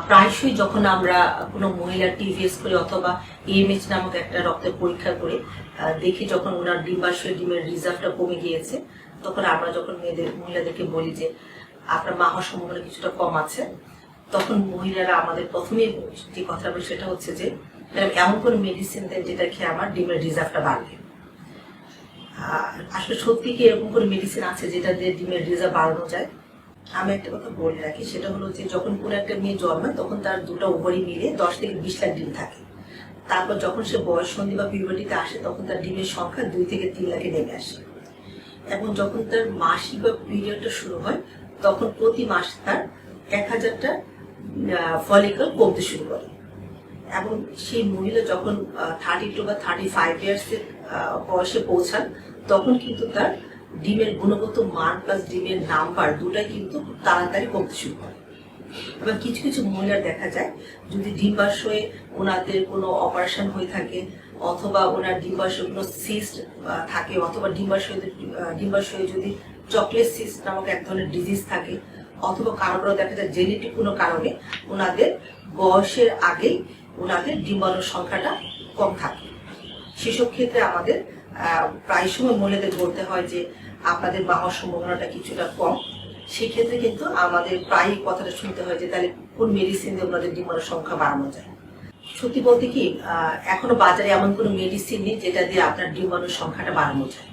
প্রায়শই যখন আমরা কোনো মহিলার টিভিএস করি অথবা ইএমএইচ নামক একটা রক্তের পরীক্ষা করে দেখি যখন ওনার ডিম্বাশয় ডিমের রিজার্ভটা কমে গিয়েছে, তখন আমরা যখন মহিলাদেরকে বলি যে আপনার মা হওয়ার সম্ভাবনা কিছুটা কম আছে, তখন মহিলারা আমাদের প্রথমে যে কথা বলে সেটা হচ্ছে যে এমন কোনো মেডিসিন দেন যেটা খেয়ে আমার ডিমের রিজার্ভটা বাড়বে। আসলে সত্যি কি এরকম কোনো মেডিসিন আছে যেটা দিয়ে ডিমের রিজার্ভ বাড়ানো যায়? আমি একটা কথা বলে রাখি, সেটা হলো যে যখন কোনো একটা মেয়ে জন্মায় তখন তার দুটো ওভারি মিলে 10 থেকে 20 লাখ ডিম থাকে। তারপর যখন সে বয়স সন্ধি বা পিউবার্টিতে আসে তখন তার ডিমের সংখ্যা 2 থেকে 3 লাখে নেমে আসে। এবং যখন তার মাসিক বা পিরিয়ডটা শুরু হয় তখন প্রতি মাসে তার 1000টা ফলিকল কমতে শুরু করে। এবং সেই মহিলা যখন 32 বা 35 ইয়ার্সের বয়সে পৌঁছান তখন কিন্তু তার ডিমের গুণগত মান প্লাস ডিমের নাম্বার দুটাই কিন্তু তাড়াতাড়ি কমতে শুরু করে। এবং কিছু কিছু মহিলার দেখা যায় যদি ডিম্বাশয়ে ওনাদের কোনো অপারেশন হয়ে থাকে অথবা ওনার ডিম্বাশয়ে কোনো সিস্ট থাকে অথবা ডিম্বাশয়ে যদি চকলেট সিস্ট নামক এক ধরনের ডিজিজ থাকে অথবা কারো কারো দেখা যায় জেনেটিক কোনো কারণে ওনাদের বয়সের আগেই ওনাদের ডিম্বাণুর সংখ্যাটা কম থাকে। সেসব ক্ষেত্রে আমাদের প্রায় সময় মহিলাদের বলতে হয় যে আপনাদের মা হওয়ার সম্ভাবনাটা কিছুটা কম। সেক্ষেত্রে কিন্তু আমাদের প্রায় কথাটা শুনতে হয় যে তাহলে কোন মেডিসিন দিয়ে ওনাদের ডিম্বাণুর সংখ্যা বাড়ানো যায়। সত্যি বলতে কি এখনো বাজারে এমন কোনো মেডিসিন নেই যেটা দিয়ে আপনার ডিম্বাণুর সংখ্যাটা বাড়ানো যায়।